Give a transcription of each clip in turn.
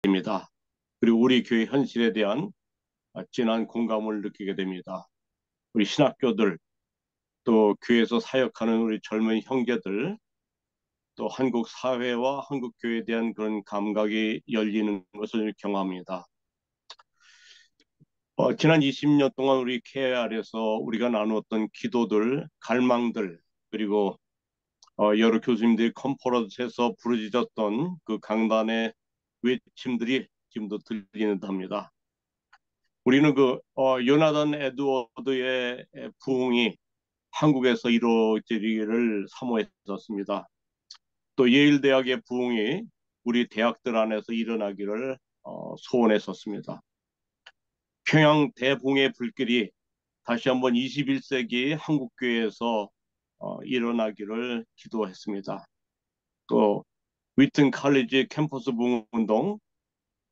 됩니다. 그리고 우리 교회 현실에 대한 진한 공감을 느끼게 됩니다. 우리 신학교들, 또 교회에서 사역하는 우리 젊은 형제들, 또 한국 사회와 한국 교회에 대한 그런 감각이 열리는 것을 경험합니다. 지난 20년 동안 우리 KR에서 우리가 나누었던 기도들, 갈망들, 그리고 여러 교수님들이 컨퍼런스에서 부르짖었던 그 강단의 외침들이 지금도 들리는답니다. 우리는 요나단 에드워드의 부흥이 한국에서 이루어지기를 사모했었습니다. 또 예일 대학의 부흥이 우리 대학들 안에서 일어나기를 소원했었습니다. 평양 대붕의 불길이 다시 한번 21세기 한국교회에서 일어나기를 기도했습니다. 또 위튼 칼리지 캠퍼스 부흥운동,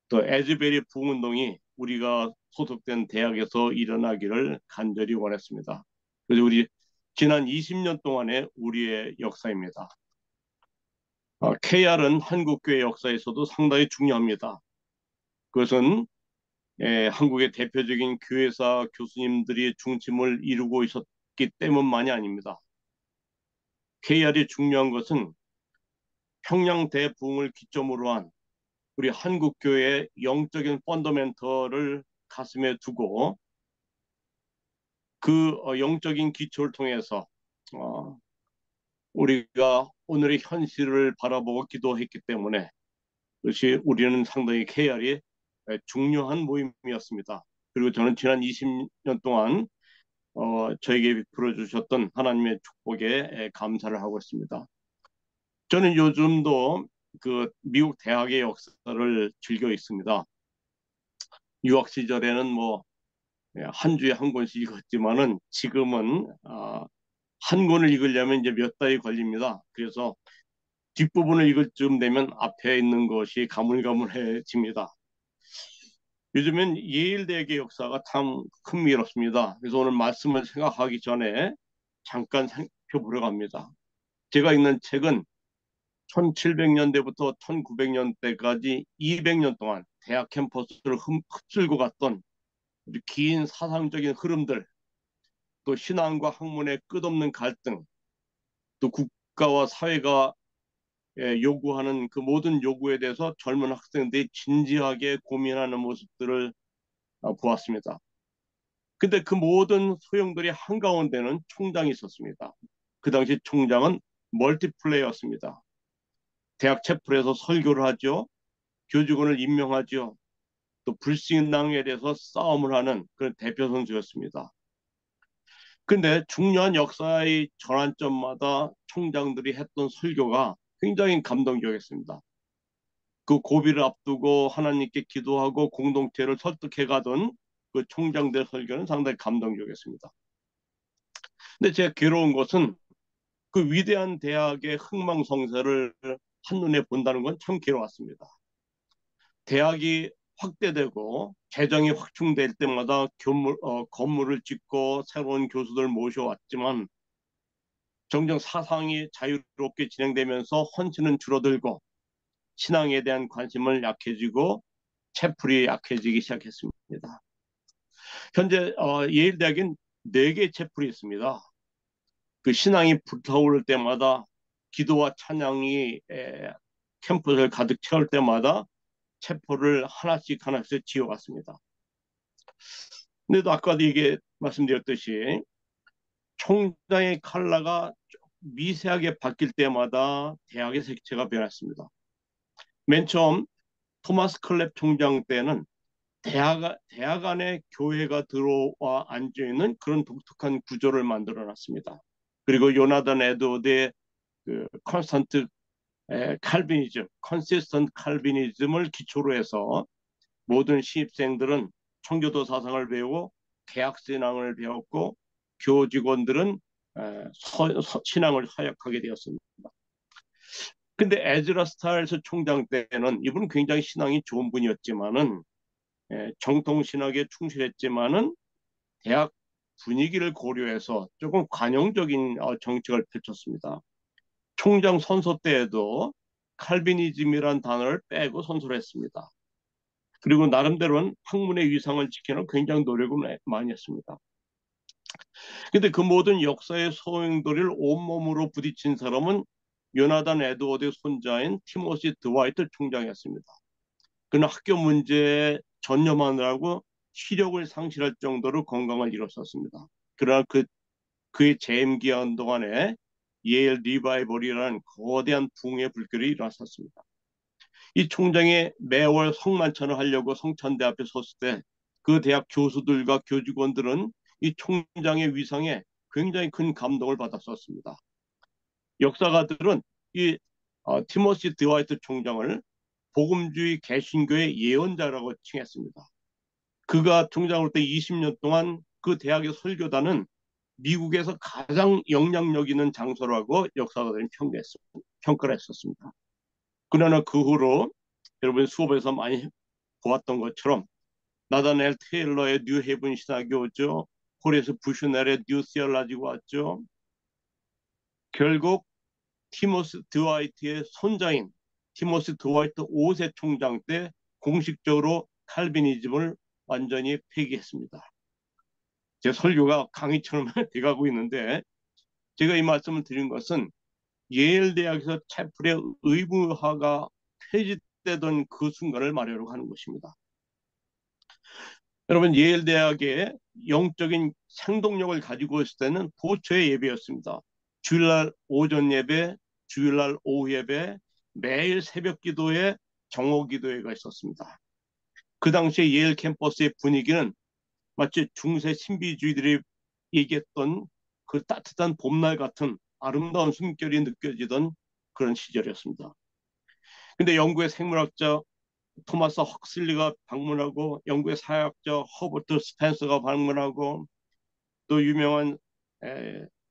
또 에즈베리 부흥운동이 우리가 소속된 대학에서 일어나기를 간절히 원했습니다. 그래서 우리 지난 20년 동안의 우리의 역사입니다. KR은 한국교회 역사에서도 상당히 중요합니다. 그것은 한국의 대표적인 교회사 교수님들이 중심을 이루고 있었기 때문만이 아닙니다. KR이 중요한 것은 평양 대부흥을 기점으로 한 우리 한국교회의 영적인 펀더멘털을 가슴에 두고 그 영적인 기초를 통해서 우리가 오늘의 현실을 바라보고 기도했기 때문에 그것이 우리는 상당히 KR이 중요한 모임이었습니다. 그리고 저는 지난 20년 동안 저에게 베풀어 주셨던 하나님의 축복에 감사를 하고 있습니다. 저는 요즘도 그 미국 대학의 역사를 즐겨 있습니다. 유학 시절에는 뭐 한 주에 한 권씩 읽었지만은 지금은 한 권을 읽으려면 이제 몇 달이 걸립니다. 그래서 뒷부분을 읽을 쯤 되면 앞에 있는 것이 가물가물해집니다. 요즘엔 예일대학의 역사가 참 흥미롭습니다. 그래서 오늘 말씀을 생각하기 전에 잠깐 살펴보려고 합니다. 제가 읽는 책은 1700년대부터 1900년대까지 200년 동안 대학 캠퍼스를 휩쓸고 갔던 긴 사상적인 흐름들, 또 신앙과 학문의 끝없는 갈등, 또 국가와 사회가 요구하는 그 모든 요구에 대해서 젊은 학생들이 진지하게 고민하는 모습들을 보았습니다. 근데 그 모든 소용돌이 한가운데는 총장이 있었습니다. 그 당시 총장은 멀티플레이였습니다. 대학 채플에서 설교를 하죠. 교직원을 임명하죠. 또 불신앙에 대해서 싸움을 하는 그런 대표 선수였습니다. 근데 중요한 역사의 전환점마다 총장들이 했던 설교가 굉장히 감동적이었습니다. 그 고비를 앞두고 하나님께 기도하고 공동체를 설득해 가던 그 총장들 설교는 상당히 감동적이었습니다. 근데 제가 괴로운 것은 그 위대한 대학의 흥망성쇠를 한눈에 본다는 건 참 괴로웠습니다. 대학이 확대되고 재정이 확충될 때마다 건물을 짓고 새로운 교수들 모셔왔지만 정정 사상이 자유롭게 진행되면서 헌신은 줄어들고 신앙에 대한 관심을 약해지고 채플이 약해지기 시작했습니다. 현재 예일대학엔 4개 채플이 있습니다. 그 신앙이 불타오를 때마다 기도와 찬양이 캠퍼스를 가득 채울 때마다 체포를 하나씩 하나씩 지어갔습니다. 근데도 아까도 이게 말씀드렸듯이 총장의 컬러가 미세하게 바뀔 때마다 대학의 색채가 변했습니다. 맨 처음 토마스 클랩 총장 때는 대학 안에 교회가 들어와 앉아있는 그런 독특한 구조를 만들어 놨습니다. 그리고 요나단 에드워드의 그 컨스턴트 칼비니즘, 컨시스턴트 칼비니즘을 기초로 해서 모든 신입생들은 청교도 사상을 배우고 개혁신앙을 배웠고 교직원들은 신앙을 사역하게 되었습니다. 근데 에즈라 스타일스 총장 때는 이분은 굉장히 신앙이 좋은 분이었지만은 정통 신학에 충실했지만은 대학 분위기를 고려해서 조금 관용적인 정책을 펼쳤습니다. 총장 선서 때에도 칼비니즘이란 단어를 빼고 선서를 했습니다. 그리고 나름대로는 학문의 위상을 지키는 굉장히 노력을 많이 했습니다. 근데 그 모든 역사의 소용돌이를 온몸으로 부딪힌 사람은 요나단 에드워드의 손자인 티모시 드와이트 총장이었습니다. 그는 학교 문제에 전념하느라고 시력을 상실할 정도로 건강을 잃었었습니다. 그러나 그의 재임 기간 동안에 예일 리바이벌이라는 거대한 붕의 불길이 일어났었습니다. 이 총장이 매월 성만찬을 하려고 성찬대 앞에 섰을 때 그 대학 교수들과 교직원들은 이 총장의 위상에 굉장히 큰 감동을 받았었습니다. 역사가들은 이 티모시 드와이트 총장을 복음주의 개신교의 예언자라고 칭했습니다. 그가 총장으로 때 20년 동안 그 대학의 설교단은 미국에서 가장 영향력 있는 장소라고 역사가들은 평가를 했었습니다. 그러나 그 후로 여러분 수업에서 많이 보았던 것처럼 나다넬 테일러의 뉴 헤븐 신학교죠. 호레스 부슈넬의 뉴 시얼라지가 왔죠. 결국 티모스 드와이트의 손자인 티모스 드와이트 5세 총장 때 공식적으로 칼비니즘을 완전히 폐기했습니다. 제 설교가 강의처럼 돼가고 있는데 제가 이 말씀을 드린 것은 예일 대학에서 채플의 의무화가 폐지되던 그 순간을 말하려고 하는 것입니다. 여러분 예일 대학의 영적인 생동력을 가지고 있을 때는 도처의 예배였습니다. 주일날 오전 예배, 주일날 오후 예배, 매일 새벽 기도에 정오 기도회가 있었습니다. 그 당시에 예일 캠퍼스의 분위기는 마치 중세 신비주의들이 얘기했던 그 따뜻한 봄날 같은 아름다운 숨결이 느껴지던 그런 시절이었습니다. 근데 영국의 생물학자 토마스 헉슬리가 방문하고 영국의 사회학자 허버트 스펜서가 방문하고 또 유명한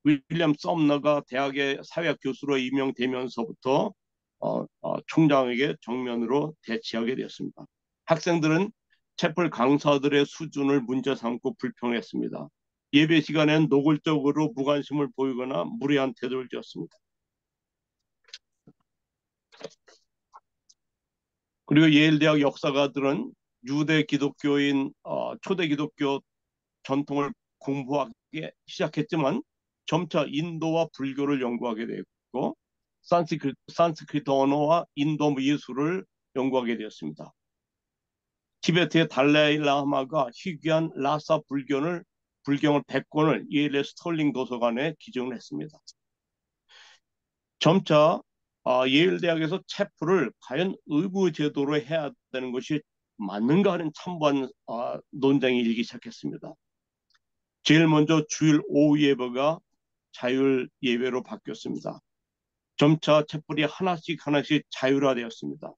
윌리엄 썸너가 대학의 사회학 교수로 임명되면서부터 총장에게 정면으로 대치하게 되었습니다. 학생들은 채플 강사들의 수준을 문제 삼고 불평했습니다. 예배 시간엔 노골적으로 무관심을 보이거나 무례한 태도를 지었습니다. 그리고 예일 대학 역사가들은 유대 기독교인 초대 기독교 전통을 공부하기 시작했지만 점차 인도와 불교를 연구하게 되었고 산스크리트 언어와 인도 예술을 연구하게 되었습니다. 티베트의 달라일라마가 희귀한 라사 불경을 100권을 예일의 스털링 도서관에 기증을 했습니다. 점차 예일 대학에서 체프를 과연 의무 제도로 해야 되는 것이 맞는가 하는 찬반 논쟁이 일기 시작했습니다. 제일 먼저 주일 오후 예배가 자율 예배로 바뀌었습니다. 점차 촛불이 하나씩 하나씩 자율화되었습니다.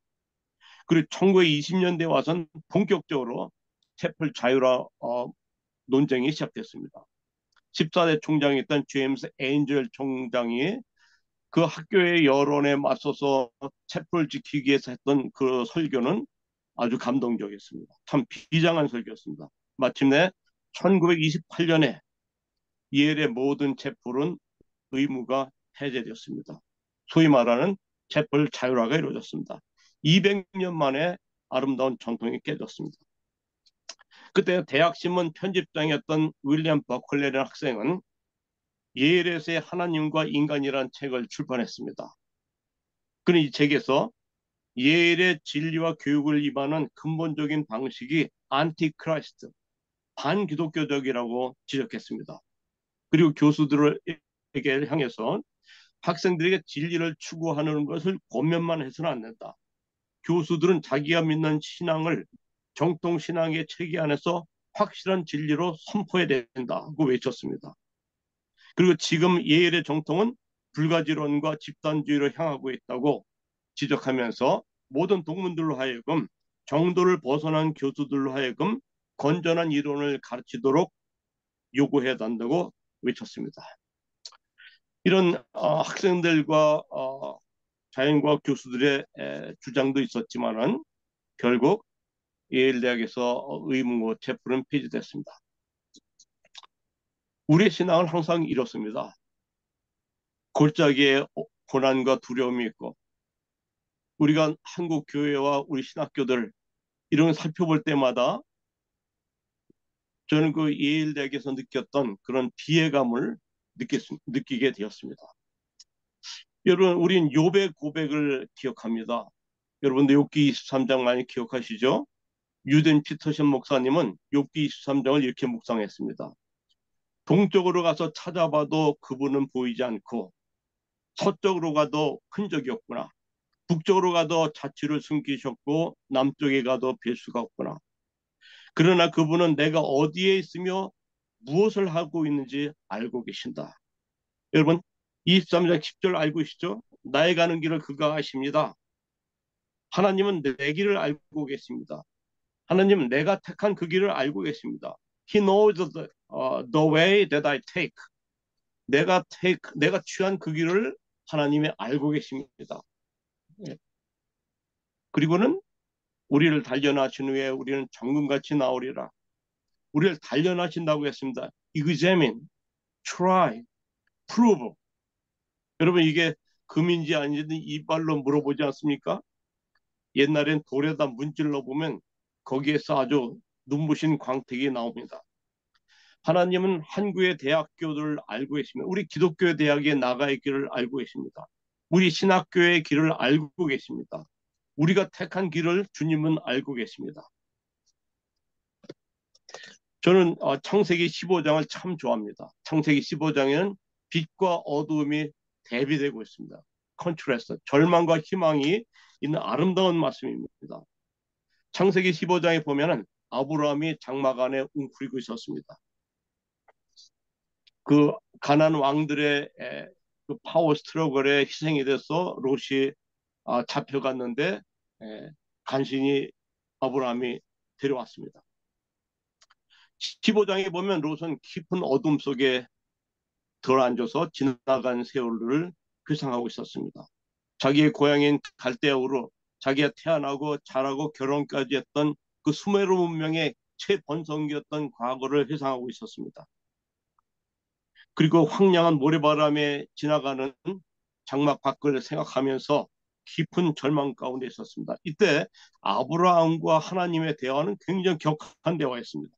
그리고 1920년대 와선 본격적으로 촛불 자율화 논쟁이 시작됐습니다. 14대 총장이었던 제임스 에인젤 총장이 그 학교의 여론에 맞서서 촛불 지키기 위해서 했던 그 설교는 아주 감동적이었습니다. 참 비장한 설교였습니다. 마침내 1928년에 예일의 모든 촛불은 의무가 해제되었습니다. 소위 말하는 촛불 자율화가 이루어졌습니다. 200년 만에 아름다운 전통이 깨졌습니다. 그때 대학신문 편집장이었던 윌리엄 버클레라는 학생은 예일에서의 하나님과 인간이라는 책을 출판했습니다. 그는 이 책에서 예일의 진리와 교육을 위반한 근본적인 방식이 안티크라이스트, 반기독교적이라고 지적했습니다. 그리고 교수들에게 향해서 학생들에게 진리를 추구하는 것을 권면만 해서는 안 된다. 교수들은 자기가 믿는 신앙을 정통 신앙의 체계 안에서 확실한 진리로 선포해야 된다고 외쳤습니다. 그리고 지금 예일의 정통은 불가지론과 집단주의로 향하고 있다고 지적하면서 모든 동문들로 하여금 정도를 벗어난 교수들로 하여금 건전한 이론을 가르치도록 요구해야 한다고 외쳤습니다. 이런 학생들과 자연과학 교수들의 주장도 있었지만은 결국 예일 대학에서 의무고 체풀은 폐지됐습니다. 우리의 신앙은 항상 이렇습니다. 골짜기에 고난과 두려움이 있고 우리가 한국 교회와 우리 신학교들 이런 걸 살펴볼 때마다 저는 그 예일 대학에서 느꼈던 그런 비애감을 느끼게 되었습니다. 여러분, 우린 욥의 고백을 기억합니다. 여러분들 욥기 23장 많이 기억하시죠? 유댄 피터슨 목사님은 욥기 23장을 이렇게 묵상했습니다. 동쪽으로 가서 찾아봐도 그분은 보이지 않고, 서쪽으로 가도 흔적이 없구나. 북쪽으로 가도 자취를 숨기셨고, 남쪽에 가도 뵐 수가 없구나. 그러나 그분은 내가 어디에 있으며 무엇을 하고 있는지 알고 계신다. 여러분, 23장 10절 알고 계시죠? 나의 가는 길을 그가 아십니다. 하나님은 내 길을 알고 계십니다. 하나님은 내가 택한 그 길을 알고 계십니다. He knows the way that I take. 내가 취한 그 길을 하나님이 알고 계십니다. 그리고는 우리를 단련하신 후에 우리는 정금같이 나오리라. 우리를 단련하신다고 했습니다. examine, try, prove. 여러분, 이게 금인지 아닌지 이빨로 물어보지 않습니까? 옛날엔 돌에다 문질러 보면 거기에서 아주 눈부신 광택이 나옵니다. 하나님은 한국의 대학교를 알고 계십니다. 우리 기독교의 대학에 나가 있기를 알고 계십니다. 우리 신학교의 길을 알고 계십니다. 우리가 택한 길을 주님은 알고 계십니다. 저는 창세기 15장을 참 좋아합니다. 창세기 15장에는 빛과 어두움이 대비되고 있습니다. 컨트라스트, 절망과 희망이 있는 아름다운 말씀입니다. 창세기 15장에 보면은 아브라함이 장막 안에 웅크리고 있었습니다. 그 가나안 왕들의 그 파워 스트러글에 희생이 돼서 롯이 잡혀갔는데 간신히 아브라함이 데려왔습니다. 15장에 보면 롯은 깊은 어둠 속에 들어앉아서 지나간 세월을 회상하고 있었습니다. 자기의 고향인 갈대아우로 자기가 태어나고 자라고 결혼까지 했던 그 수메르 문명의 최번성기였던 과거를 회상하고 있었습니다. 그리고 황량한 모래바람에 지나가는 장막 밖을 생각하면서 깊은 절망 가운데 있었습니다. 이때 아브라함과 하나님의 대화는 굉장히 격한 대화였습니다.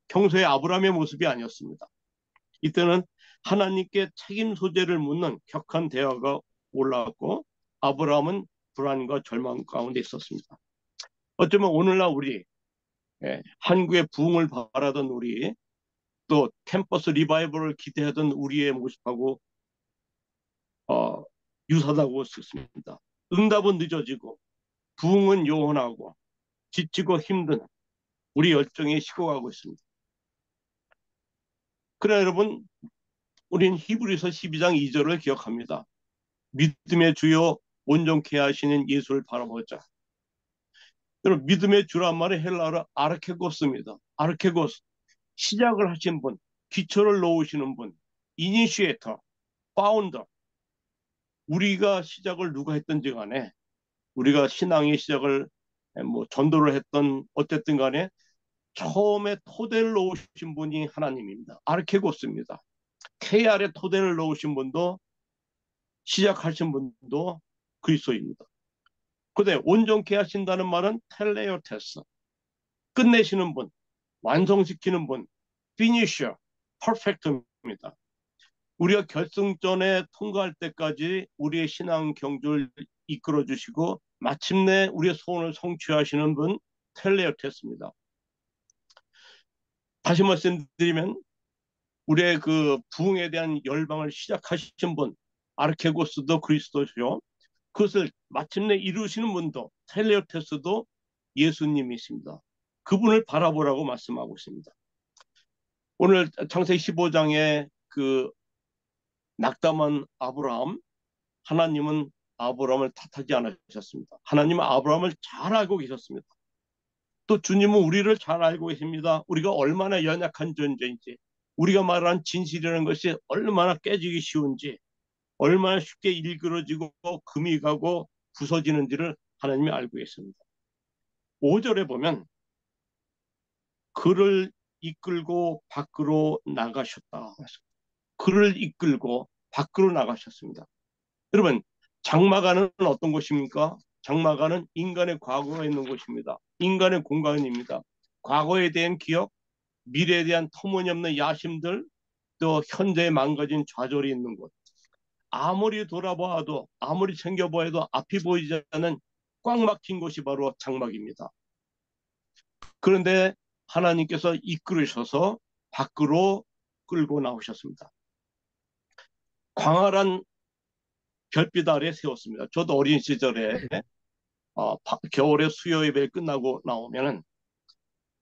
평소에 아브라함의 모습이 아니었습니다. 이때는 하나님께 책임 소재를 묻는 격한 대화가 올라왔고 아브라함은 불안과 절망 가운데 있었습니다. 어쩌면 오늘날 우리 한국의 부흥을 바라던 우리 또 캠퍼스 리바이벌을 기대하던 우리의 모습하고 유사하다고 싶습니다. 응답은 늦어지고 부흥은 요원하고 지치고 힘든 우리 열정이 식어가고 있습니다. 그러나 여러분, 우리는 히브리서 12장 2절을 기억합니다. 믿음의 주요 온전케 하시는 예수를 바라보자. 여러분, 믿음의 주란 말은 헬라어로 아르케고스입니다. 아르케고스, 시작을 하신 분, 기초를 놓으시는 분, 이니시에이터, 파운더. 우리가 시작을 누가 했든지 간에 우리가 신앙의 시작을 전도를 했던 어쨌든 간에 처음에 토대를 놓으신 분이 하나님입니다. 아르케고스입니다. KR에 토대를 놓으신 분도 시작하신 분도 그리스도입니다. 그런데 온전케 하신다는 말은 텔레오테스, 끝내시는 분, 완성시키는 분, 피니셔, 퍼펙트입니다. 우리가 결승전에 통과할 때까지 우리의 신앙 경주를 이끌어 주시고 마침내 우리의 소원을 성취하시는 분 텔레오테스입니다. 다시 말씀드리면 우리의 그 부흥에 대한 열방을 시작하신 분 아르케고스도 그리스도죠. 그것을 마침내 이루시는 분도 텔레오테스도 예수님이십니다. 그분을 바라보라고 말씀하고 있습니다. 오늘 창세기 15장에 그 낙담한 아브라함, 하나님은 아브라함을 탓하지 않으셨습니다. 하나님은 아브라함을 잘 알고 계셨습니다. 또 주님은 우리를 잘 알고 계십니다. 우리가 얼마나 연약한 존재인지, 우리가 말하는 진실이라는 것이 얼마나 깨지기 쉬운지, 얼마나 쉽게 일그러지고 금이 가고 부서지는지를 하나님이 알고 계십니다. 5절에 보면 그를 이끌고 밖으로 나가셨다. 그를 이끌고 밖으로 나가셨습니다. 여러분, 장막안은 어떤 곳입니까? 장막안은 인간의 과거가 있는 곳입니다. 인간의 공간입니다. 과거에 대한 기억, 미래에 대한 터무니없는 야심들, 또 현재에 망가진 좌절이 있는 곳. 아무리 돌아봐도 아무리 챙겨봐도 앞이 보이지 않는 꽉 막힌 곳이 바로 장막입니다. 그런데 하나님께서 이끌으셔서 밖으로 끌고 나오셨습니다. 광활한 별빛 아래 세웠습니다. 저도 어린 시절에 겨울에 수요 예배 끝나고 나오면은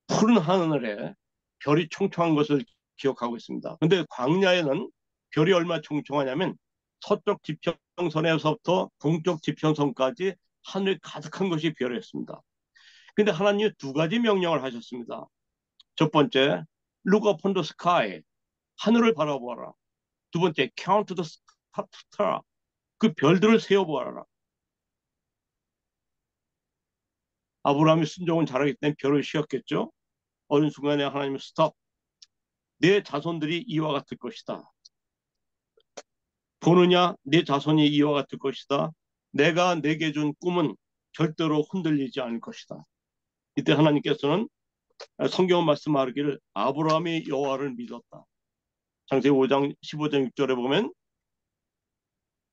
푸른 하늘에 별이 총총한 것을 기억하고 있습니다. 근데 광야에는 별이 얼마나 총총하냐면 서쪽 지평선에서부터 동쪽 지평선까지 하늘 가득한 것이 별이었습니다. 근데 하나님이 두 가지 명령을 하셨습니다. 첫 번째, look upon the sky. 하늘을 바라보아라. 두 번째, count the stars. 그 별들을 세어보아라. 아브라함이 순종은 잘하기 때문에 별을 씌었겠죠. 어느 순간에 하나님은 스톱. 내 자손들이 이와 같을 것이다. 보느냐? 내 자손이 이와 같을 것이다. 내가 내게 준 꿈은 절대로 흔들리지 않을 것이다. 이때 하나님께서는 성경 말씀하기를 아브라함이 여호와를 믿었다. 창세기 5장 15장 6절에 보면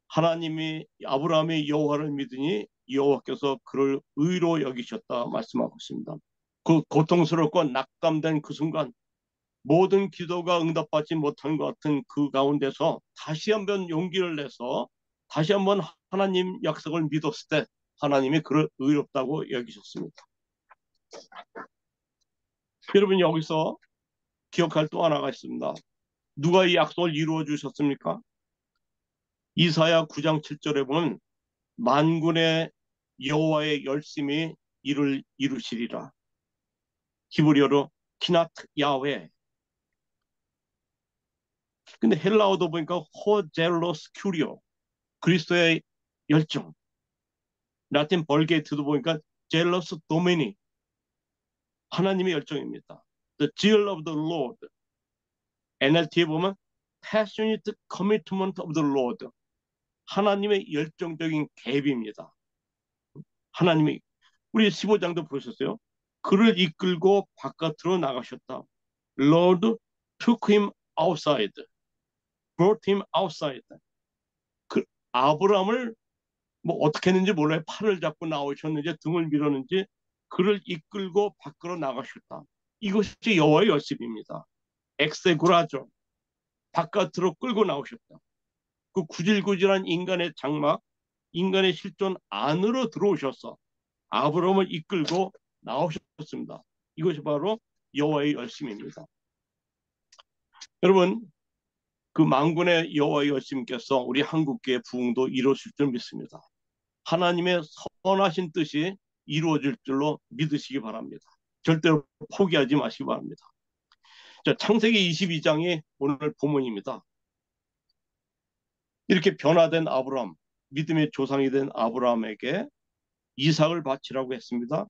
하나님이 아브라함이 여호와를 믿으니 여호와께서 그를 의로 여기셨다 말씀하고 있습니다. 그 고통스럽고 낙담된 그 순간 모든 기도가 응답받지 못한 것 같은 그 가운데서 다시 한번 용기를 내서 다시 한번 하나님 약속을 믿었을 때 하나님이 그를 의롭다고 여기셨습니다. 여러분 여기서 기억할 또 하나가 있습니다. 누가 이 약속을 이루어 주셨습니까? 이사야 9장 7절에 보면 만군의 여호와의 열심히 이를 이루시리라. 히브리어로 키나트 야훼. 근데 헬라어도 보니까 호젤로스 큐리오. 그리스도의 열정. 라틴 벌게이트도 보니까 젤러스 도미니. 하나님의 열정입니다. The zeal of the Lord. NLT에 보면 passionate commitment of the Lord. 하나님의 열정적인 계비입니다. 하나님이 우리 15장도 보셨어요? 그를 이끌고 바깥으로 나가셨다. Lord took him outside. brought him outside. 그 아브라함을 뭐 어떻게 했는지 몰라요. 팔을 잡고 나오셨는지 등을 밀었는지 그를 이끌고 밖으로 나가셨다. 이것이 여호와의 열심입니다. 엑세구라죠. 바깥으로 끌고 나오셨다. 그 구질구질한 인간의 장막, 인간의 실존 안으로 들어오셔서 아브라함을 이끌고 나오셨습니다. 이것이 바로 여호와의 열심입니다. 여러분, 그 만군의 여호와의 열심께서 우리 한국교회 부흥도 이루어질 줄 믿습니다. 하나님의 선하신 뜻이 이루어질 줄로 믿으시기 바랍니다. 절대로 포기하지 마시기 바랍니다. 자, 창세기 22장이 오늘 본문입니다. 이렇게 변화된 아브라함, 믿음의 조상이 된 아브라함에게 이삭을 바치라고 했습니다.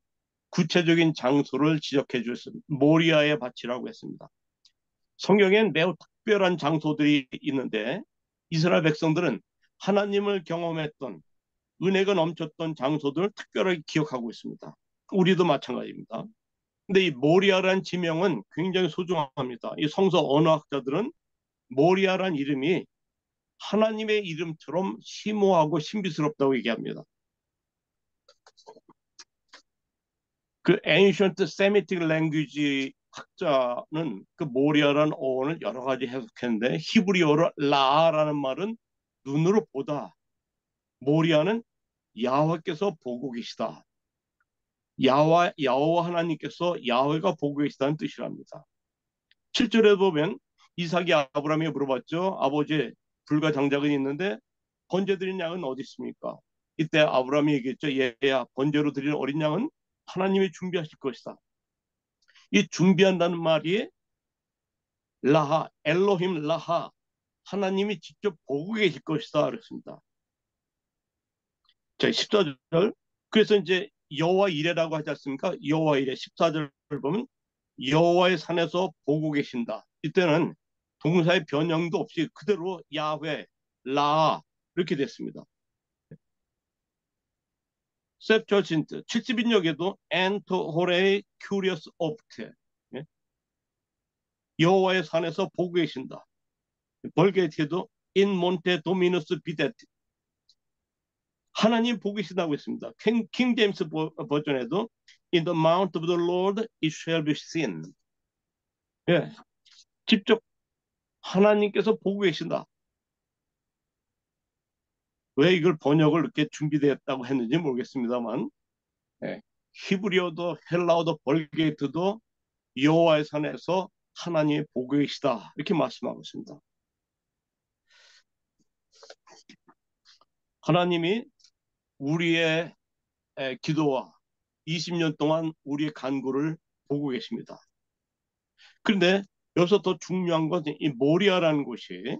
구체적인 장소를 지적해 주셨습니다. 모리아에 바치라고 했습니다. 성경엔 매우 특별한 장소들이 있는데 이스라엘 백성들은 하나님을 경험했던 은혜가 넘쳤던 장소들을 특별하게 기억하고 있습니다. 우리도 마찬가지입니다. 근데 이 모리아란 지명은 굉장히 소중합니다. 이 성서 언어학자들은 모리아란 이름이 하나님의 이름처럼 심오하고 신비스럽다고 얘기합니다. 그 Ancient Semitic Language 학자는 그 모리아라는 어원을 여러 가지 해석했는데 히브리어로 라라는 말은 눈으로 보다. 모리아는 야훼께서 보고 계시다. 야훼 하나님께서 야훼가 보고 계시다는 뜻이랍니다. 7절에 보면 이삭이 아브라함에게 물어봤죠. 아버지, 불과 장작은 있는데 번제 드린 양은 어디 있습니까? 이때 아브라함이 얘기했죠. 얘야, 번제로 드리는 어린 양은 하나님이 준비하실 것이다. 이 준비한다는 말이 라하, 엘로힘 라하, 하나님이 직접 보고 계실 것이다 그랬습니다. 자, 14절. 그래서 이제 여호와 이레라고 하지 않습니까? 여호와 이레 14절을 보면 여호와의 산에서 보고 계신다. 이때는 동사의 변형도 없이 그대로 야훼, 라 이렇게 됐습니다. 셉처진트 70인역에도 엔토 호레이 큐리어스 옵테, 예? 여호와의 산에서 보고 계신다. 벌게티에도 인 몬테 도미누스 비데티, 하나님 보고 계신다고 했습니다. 킹 제임스 버전에도 In the mount of the Lord it shall be seen. 예, 직접 하나님께서 보고 계신다. 왜 이걸 번역을 이렇게 준비되었다고 했는지 모르겠습니다만, 예, 히브리어도 헬라어도 벌게이트도 여호와의 산에서 하나님이 보고 계시다 이렇게 말씀하고 있습니다. 하나님이 우리의 기도와 20년 동안 우리의 간구를 보고 계십니다. 그런데 여기서 더 중요한 건 이 모리아라는 곳이,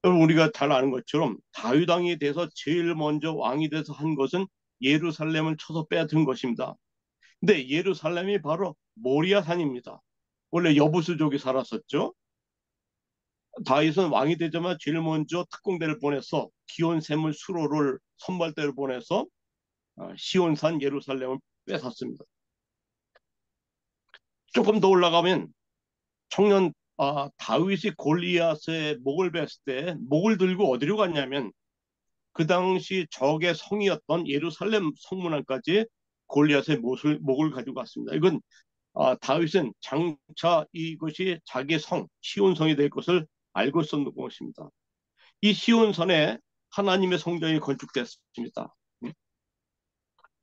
여러분 우리가 잘 아는 것처럼 다윗 왕에 대해서 제일 먼저 왕이 돼서 한 것은 예루살렘을 쳐서 빼앗은 것입니다. 근데 예루살렘이 바로 모리아 산입니다. 원래 여부수족이 살았었죠. 다윗은 왕이 되자마자 제일 먼저 특공대를 보내서 기온 샘물 수로를 선발대를 보내서 시온산 예루살렘을 뺏었습니다. 조금 더 올라가면 청년 다윗이 골리앗의 목을 뱄을 때 목을 들고 어디로 갔냐면 그 당시 적의 성이었던 예루살렘 성문안까지 골리앗의 목을 가지고 갔습니다. 이건 다윗은 장차 이것이 자기의 성 시온성이 될 것을 알고 있었던 것입니다. 이 시온산에 하나님의 성전이 건축됐습니다.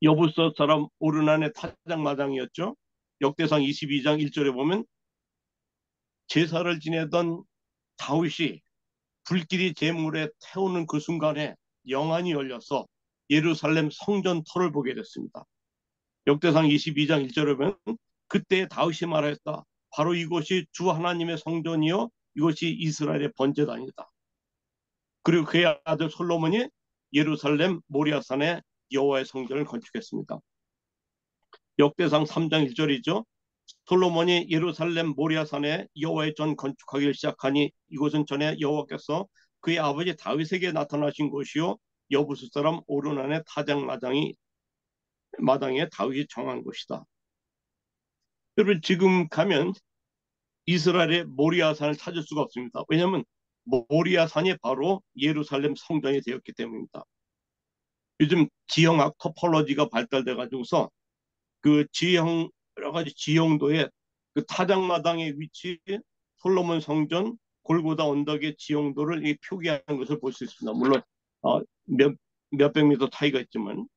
여부서 사람 오르난의 타작마당이었죠. 역대상 22장 1절에 보면 제사를 지내던 다윗이 불길이 제물에 태우는 그 순간에 영안이 열려서 예루살렘 성전 터를 보게 됐습니다. 역대상 22장 1절에 보면 그때 다윗이 말했다. 바로 이곳이 주 하나님의 성전이요 이것이 이스라엘의 번제단이다. 그리고 그의 아들 솔로몬이 예루살렘 모리아산에 여호와의 성전을 건축했습니다. 역대상 3장 1절이죠. 솔로몬이 예루살렘 모리아산에 여호와의 전 건축하기를 시작하니 이곳은 전에 여호와께서 그의 아버지 다윗에게 나타나신 곳이요 여부수 사람 오르난의 마당에 다윗이 정한 곳이다. 여러분 지금 가면 이스라엘의 모리아산을 찾을 수가 없습니다. 왜냐하면 모리아산이 바로 예루살렘 성전이 되었기 때문입니다. 요즘 지형학 토폴로지가 발달돼 가지고서 그 지형 여러 가지 지형도의 그 타작마당의 위치, 솔로몬 성전, 골고다 언덕의 지형도를 표기하는 것을 볼 수 있습니다. 물론 몇백 미터 차이가 있지만,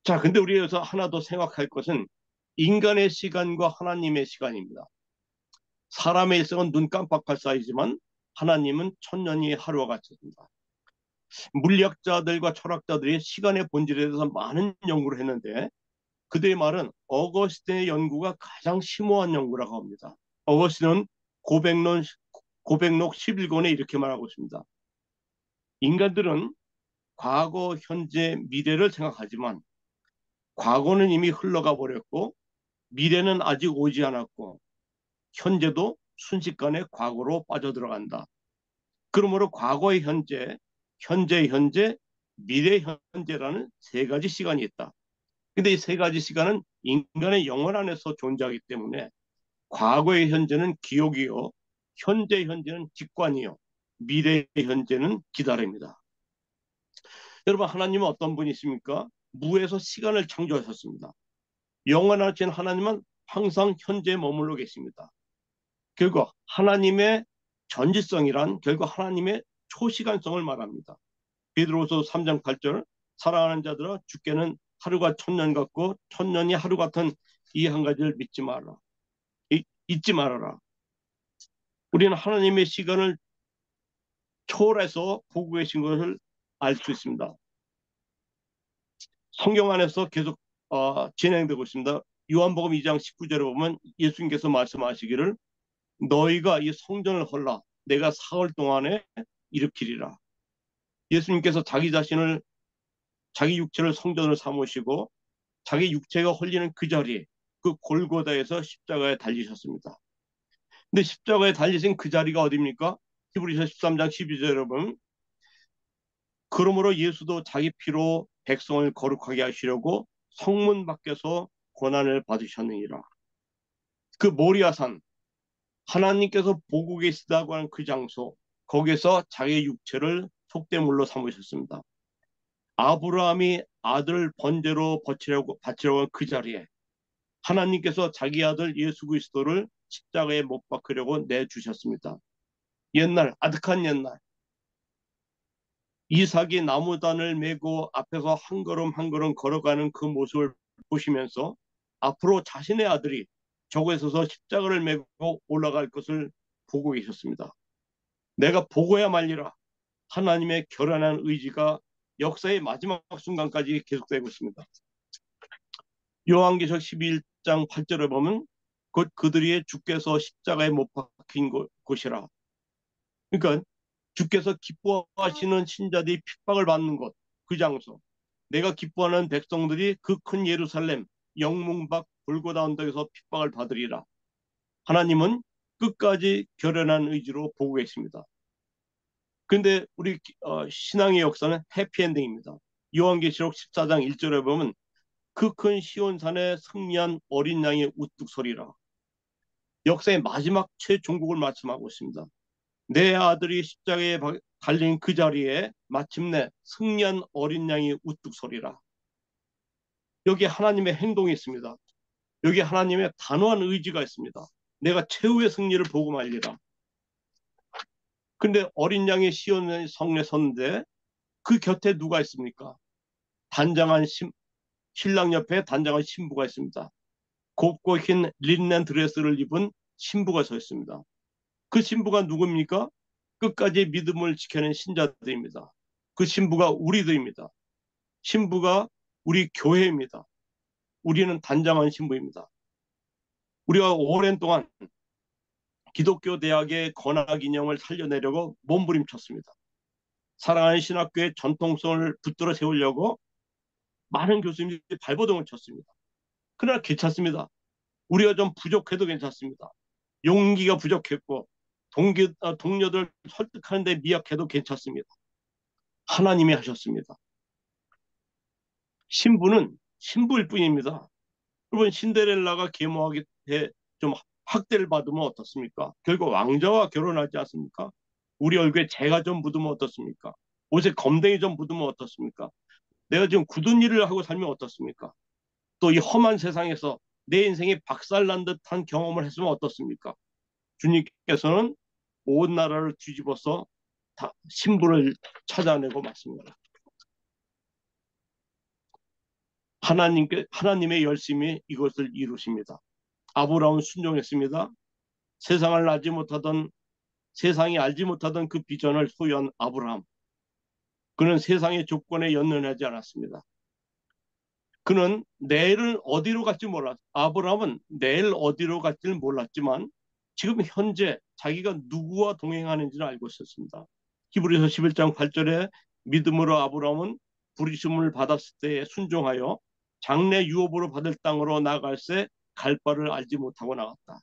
자, 근데 우리 여기서 하나 더 생각할 것은 인간의 시간과 하나님의 시간입니다. 사람의 일생은 눈 깜빡할 사이지만 하나님은 천년이 하루와 같습니다. 물리학자들과 철학자들이 시간의 본질에 대해서 많은 연구를 했는데 그들의 말은 어거스틴의 연구가 가장 심오한 연구라고 합니다. 어거스틴은 고백록 11권에 이렇게 말하고 있습니다. 인간들은 과거, 현재, 미래를 생각하지만 과거는 이미 흘러가 버렸고 미래는 아직 오지 않았고 현재도 순식간에 과거로 빠져들어간다. 그러므로 과거의 현재, 현재의 현재, 미래의 현재라는 세 가지 시간이 있다. 근데 이 세 가지 시간은 인간의 영혼 안에서 존재하기 때문에 과거의 현재는 기억이요, 현재의 현재는 직관이요, 미래의 현재는 기다림입니다. 여러분 하나님은 어떤 분이십니까? 무에서 시간을 창조하셨습니다. 영원하신 하나님은 항상 현재에 머물러 계십니다. 결국 하나님의 전지성이란 결국 하나님의 초시간성을 말합니다. 베드로후서 3장 8절 사랑하는 자들아 주께는 하루가 천년 같고 천년이 하루 같은 이 한 가지를 잊지 말아라. 우리는 하나님의 시간을 초월해서 보고 계신 것을 알 수 있습니다. 성경 안에서 계속 진행되고 있습니다. 요한복음 2장 19절에 보면 예수님께서 말씀하시기를 너희가 이 성전을 헐라 내가 사흘 동안에 일으키리라. 예수님께서 자기 육체를 성전을 삼으시고 자기 육체가 헐리는 그 자리, 그 골고다에서 십자가에 달리셨습니다. 근데 십자가에 달리신 그 자리가 어디입니까? 히브리서 13장 12절에 보면 그러므로 예수도 자기 피로 백성을 거룩하게 하시려고 성문 밖에서 고난을 받으셨느니라. 그 모리아산, 하나님께서 보고 계시다고 하는 그 장소, 거기서 자기의 육체를 속죄물로 삼으셨습니다. 아브라함이 아들 번제로 바치려고 한 그 자리에 하나님께서 자기 아들 예수 그리스도를 십자가에 못 박으려고 내주셨습니다. 옛날, 아득한 옛날, 이삭이 나무단을 메고 앞에서 한 걸음 한 걸음 걸어가는 그 모습을 보시면서 앞으로 자신의 아들이 저곳에 서서 십자가를 메고 올라갈 것을 보고 계셨습니다. 내가 보고야 말리라. 하나님의 결연한 의지가 역사의 마지막 순간까지 계속되고 있습니다. 요한계시록 11장 8절에 보면 곧 그들이 주께서 십자가에 못 박힌 곳이라. 그러니까 주께서 기뻐하시는 신자들이 핍박을 받는 곳, 그 장소. 내가 기뻐하는 백성들이 그 큰 예루살렘 영문 밖 골고다 언덕에서 핍박을 받으리라. 하나님은 끝까지 결연한 의지로 보고 계십니다. 근데 우리 신앙의 역사는 해피엔딩입니다. 요한계시록 14장 1절에 보면 그 큰 시온산에 승리한 어린 양의 우뚝 소리라. 역사의 마지막 최종국을 말씀하고 있습니다. 내 아들이 십자가에 달린 그 자리에 마침내 승리한 어린 양의 우뚝 소리라. 여기 하나님의 행동이 있습니다. 여기 하나님의 단호한 의지가 있습니다. 내가 최후의 승리를 보고 말리라. 근데 어린 양의 시온의 성에 섰는데 그 곁에 누가 있습니까? 단장한 신랑 옆에 단장한 신부가 있습니다. 곱고 흰 린넨 드레스를 입은 신부가 서 있습니다. 그 신부가 누굽니까? 끝까지 믿음을 지켜낸 신자들입니다. 그 신부가 우리들입니다. 신부가 우리 교회입니다. 우리는 단장한 신부입니다. 우리가 오랜 동안 기독교 대학의 건학 인형을 살려내려고 몸부림쳤습니다. 사랑하는 신학교의 전통성을 붙들어 세우려고 많은 교수님들이 발버둥을 쳤습니다. 그러나 괜찮습니다. 우리가 좀 부족해도 괜찮습니다. 용기가 부족했고 동료들 설득하는데 미약해도 괜찮습니다. 하나님이 하셨습니다. 신부는 신부일 뿐입니다. 여러분 신데렐라가 계모하게 좀 학대를 받으면 어떻습니까? 결국 왕자와 결혼하지 않습니까? 우리 얼굴에 재가 좀 묻으면 어떻습니까? 옷에 검댕이 좀 묻으면 어떻습니까? 내가 지금 굳은 일을 하고 살면 어떻습니까? 또 이 험한 세상에서 내 인생이 박살난 듯한 경험을 했으면 어떻습니까? 주님께서는 온 나라를 뒤집어서 다 신부를 찾아내고 맞습니다. 하나님의 열심히 이것을 이루십니다. 아브라함은 순종했습니다. 세상이 알지 못하던 그 비전을 소유한 아브라함. 그는 세상의 조건에 연연하지 않았습니다. 그는 내일은 어디로 갈지 몰랐. 아브라함은 내일 어디로 갈지는 몰랐지만 지금 현재 자기가 누구와 동행하는지를 알고 있었습니다. 히브리서 11장 8절에 믿음으로 아브라함은 부르심을 받았을 때에 순종하여 장래 유업으로 받을 땅으로 나갈새 갈 바를 알지 못하고 나갔다.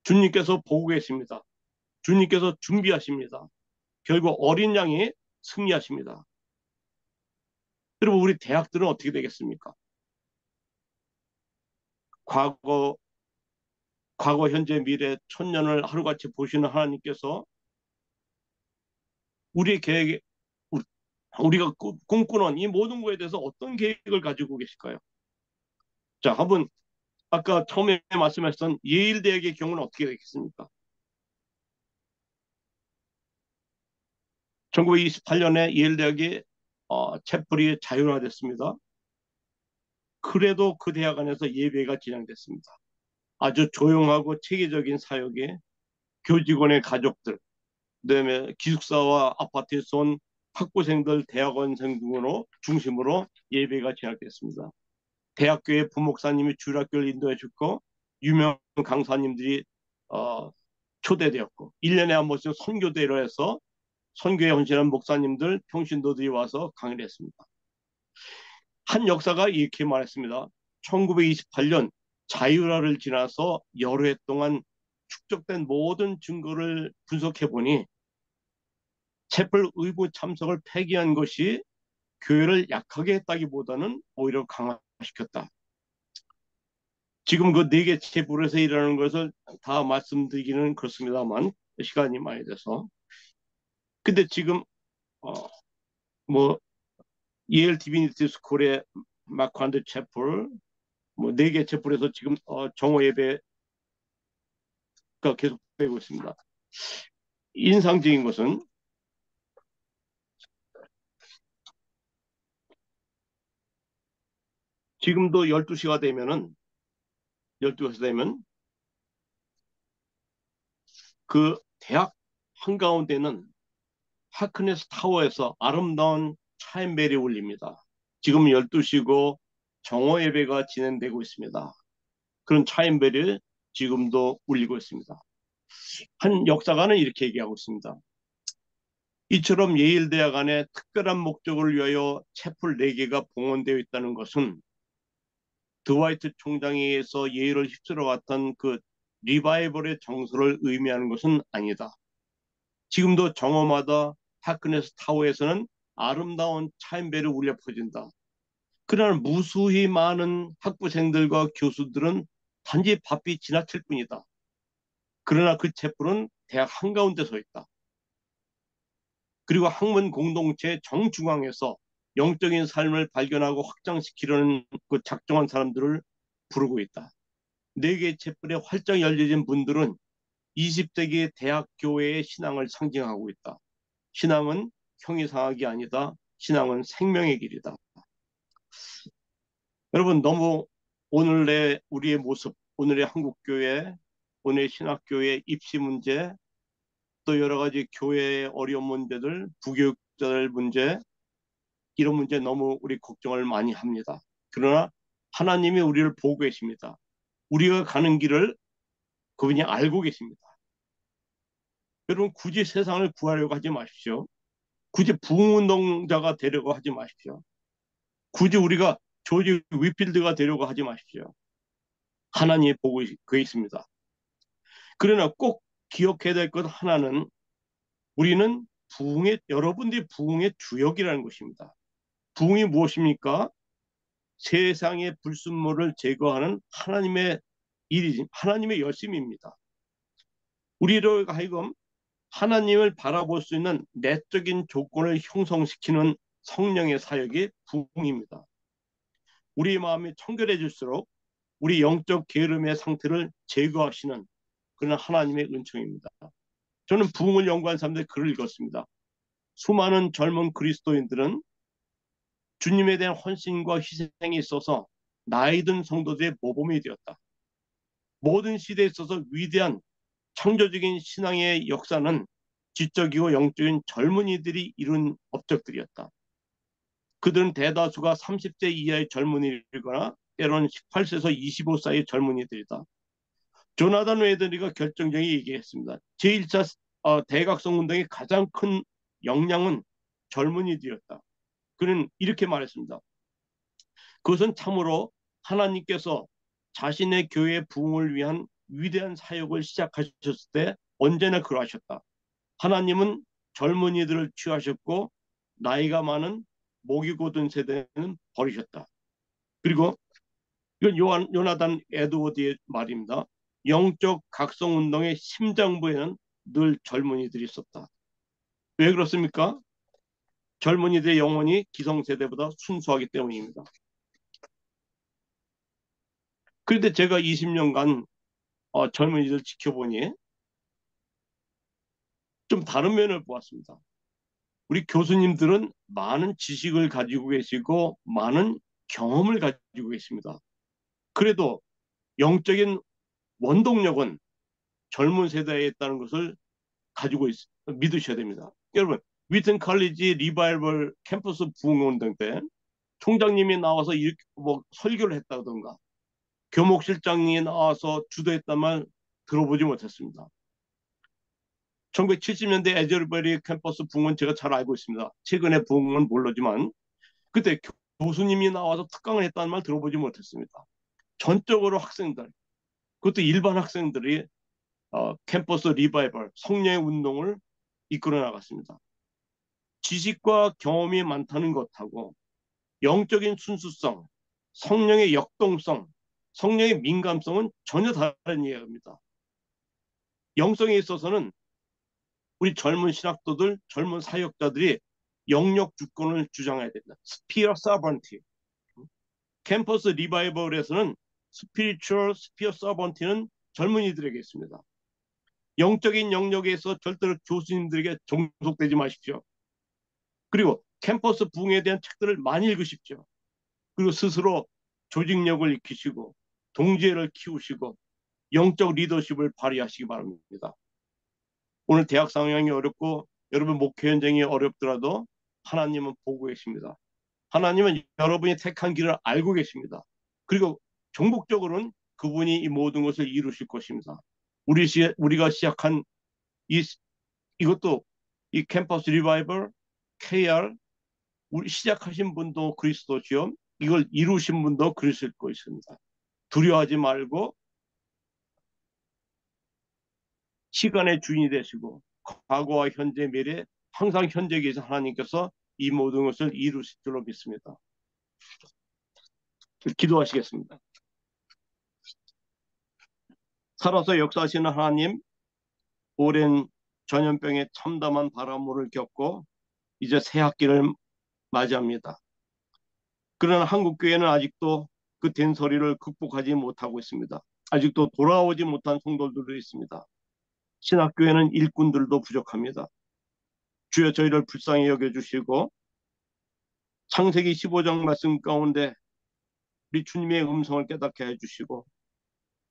주님께서 보고 계십니다. 주님께서 준비하십니다. 결국 어린 양이 승리하십니다. 여러분 우리 대학들은 어떻게 되겠습니까? 과거, 현재, 미래, 천년을 하루같이 보시는 하나님께서 우리의 계획, 우리가 꿈꾸는 이 모든 거에 대해서 어떤 계획을 가지고 계실까요? 자, 한번 아까 처음에 말씀하셨던 예일대학의 경우는 어떻게 되겠습니까? 1928년에 예일대학이 채플이 자율화됐습니다. 그래도 그 대학 안에서 예배가 진행됐습니다. 아주 조용하고 체계적인 사역에 교직원의 가족들, 그다음에 기숙사와 아파트에서 온 학부생들, 대학원생 등으로 중심으로 예배가 진행됐습니다. 대학교의 부목사님이 주일학교를 인도해 줬고 유명 강사님들이 초대되었고 1년에 한 번씩 선교대로 해서 선교에 헌신한 목사님들, 평신도들이 와서 강의를 했습니다. 한 역사가 이렇게 말했습니다. 1928년 자유화를 지나서 여러 해 동안 축적된 모든 증거를 분석해 보니 채플 의무 참석을 폐기한 것이 교회를 약하게 했다기보다는 오히려 강화시켰다. 지금 그 네 개 채플에서 일하는 것을 다 말씀드리기는 그렇습니다만 시간이 많이 돼서. 근데 지금 어, 뭐 예일 디비니티 스쿨의 마크안드 채플 뭐 네 개 채플에서 지금 정오 예배가 계속되고 있습니다. 인상적인 것은 지금도 12시가 되면은 12시 되면 그 대학 한가운데는 하크네스 타워에서 아름다운 차인벨이 울립니다. 지금 12시고 정오 예배가 진행되고 있습니다. 그런 차인벨이 지금도 울리고 있습니다. 한 역사가는 이렇게 얘기하고 있습니다. 이처럼 예일대학 안에 특별한 목적을 위하여 채플 4개가 봉헌되어 있다는 것은 드와이트 총장에 의해서 예일을 휩쓸어 갔던 그 리바이벌의 정서를 의미하는 것은 아니다. 지금도 정오마다 하크네스 타워에서는 아름다운 차인벨이 울려 퍼진다. 그러나 무수히 많은 학부생들과 교수들은 단지 바삐 지나칠 뿐이다. 그러나 그 채플은 대학 한가운데 서 있다. 그리고 학문 공동체 정중앙에서 영적인 삶을 발견하고 확장시키려는 그 작정한 사람들을 부르고 있다. 네 개의 채플에 활짝 열려진 분들은 20세기 대학 교회의 신앙을 상징하고 있다. 신앙은 형이상학이 아니다. 신앙은 생명의 길이다. 여러분 너무 오늘의 우리의 모습, 오늘의 한국교회, 오늘의 신학교회 입시 문제, 또 여러 가지 교회의 어려운 문제들, 부교육자들 문제, 이런 문제 너무 우리 걱정을 많이 합니다. 그러나 하나님이 우리를 보고 계십니다. 우리가 가는 길을 그분이 알고 계십니다. 여러분 굳이 세상을 구하려고 하지 마십시오. 굳이 부흥운동자가 되려고 하지 마십시오. 굳이 우리가 조지 위필드가 되려고 하지 마십시오. 하나님이 보고 계십니다. 그러나 꼭 기억해야 될 것 하나는 우리는 여러분들이 부흥의 주역이라는 것입니다. 부흥이 무엇입니까? 세상의 불순물을 제거하는 하나님의 일이, 하나님의 열심입니다. 우리로 하여금 하나님을 바라볼 수 있는 내적인 조건을 형성시키는 성령의 사역이 부흥입니다. 우리 마음이 청결해질수록 우리 영적 게으름의 상태를 제거하시는 그런 하나님의 은총입니다. 저는 부흥을 연구한 사람들이 글을 읽었습니다. 수많은 젊은 그리스도인들은 주님에 대한 헌신과 희생이 있어서 나이 든 성도들의 모범이 되었다. 모든 시대에 있어서 위대한 창조적인 신앙의 역사는 지적이고 영적인 젊은이들이 이룬 업적들이었다. 그들은 대다수가 30세 이하의 젊은이거나 때로는 18세에서 25세의 젊은이들이다. 조나단 웨이드리가 결정적인 얘기했습니다. 제1차 대각성 운동의 가장 큰 역량은 젊은이들이었다. 그는 이렇게 말했습니다. 그것은 참으로 하나님께서 자신의 교회의 부흥을 위한 위대한 사역을 시작하셨을 때 언제나 그러하셨다. 하나님은 젊은이들을 취하셨고 나이가 많은 목이 곧은 세대는 버리셨다. 그리고 이건 요나단 에드워드의 말입니다. 영적 각성운동의 심장부에는 늘 젊은이들이 있었다. 왜 그렇습니까? 젊은이들의 영혼이 기성세대보다 순수하기 때문입니다. 그런데 제가 20년간 젊은이들 지켜보니 좀 다른 면을 보았습니다. 우리 교수님들은 많은 지식을 가지고 계시고 많은 경험을 가지고 계십니다. 그래도 영적인 원동력은 젊은 세대에 있다는 것을 믿으셔야 됩니다. 여러분, 위튼 칼리지 리바이벌 캠퍼스 부흥운동 때 총장님이 나와서 이렇게 뭐 설교를 했다던가 교목실장이 나와서 주도했단 말 들어보지 못했습니다. 1970년대 에저버리 캠퍼스 부흥은 제가 잘 알고 있습니다. 최근에 부흥은 모르지만 그때 교수님이 나와서 특강을 했다는 말 들어보지 못했습니다. 전적으로 학생들, 그것도 일반 학생들이 캠퍼스 리바이벌, 성령의 운동을 이끌어 나갔습니다. 지식과 경험이 많다는 것하고 영적인 순수성, 성령의 역동성, 성령의 민감성은 전혀 다른 이야기입니다. 영성에 있어서는 우리 젊은 신학도들, 젊은 사역자들이 영역 주권을 주장해야 된다. 스피어 서번티. 캠퍼스 리바이벌에서는 스피리추얼 스피어 서번티는 젊은이들에게 있습니다. 영적인 영역에서 절대로 교수님들에게 종속되지 마십시오. 그리고 캠퍼스 부흥에 대한 책들을 많이 읽으십시오. 그리고 스스로 조직력을 익히시고 동지애를 키우시고 영적 리더십을 발휘하시기 바랍니다. 오늘 대학 상황이 어렵고 여러분 목회 현장이 어렵더라도 하나님은 보고 계십니다. 하나님은 여러분이 택한 길을 알고 계십니다. 그리고 종국적으로는 그분이 이 모든 것을 이루실 것입니다. 우리가 시작한 이것도 이 캠퍼스 리바이벌, KR, 우리 시작하신 분도 그리스도시요. 이걸 이루신 분도 그리스도일 것입니다. 두려워하지 말고 시간의 주인이 되시고 과거와 현재, 미래 항상 현재 계신 하나님께서 이 모든 것을 이루실 줄로 믿습니다. 기도하시겠습니다. 살아서 역사하시는 하나님, 오랜 전염병의 참담한 바람을 겪고 이제 새 학기를 맞이합니다. 그러나 한국 교회는 아직도 그 된소리를 극복하지 못하고 있습니다. 아직도 돌아오지 못한 성도들도 있습니다. 신학교회는 일꾼들도 부족합니다. 주여 저희를 불쌍히 여겨주시고 창세기 15장 말씀 가운데 우리 주님의 음성을 깨닫게 해주시고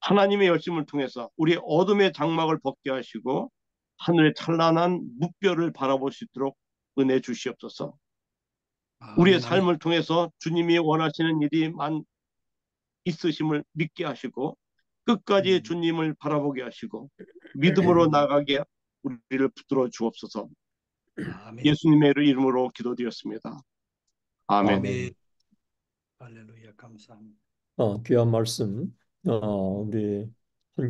하나님의 열심을 통해서 우리 어둠의 장막을 벗게 하시고 하늘의 찬란한 무별을 바라볼 수 있도록 은혜 주시옵소서. 우리의 아멘, 아멘. 삶을 통해서 주님이 원하시는 일이 있으심을 믿게 하시고 끝까지 주님을 바라보게 하시고 믿음으로 나가게 우리를 붙들어 주옵소서. 아멘, 예수님의 이름으로 기도드렸습니다. 아멘. 아멘. 할렐루야, 감사합니다. 귀한 말씀, 우리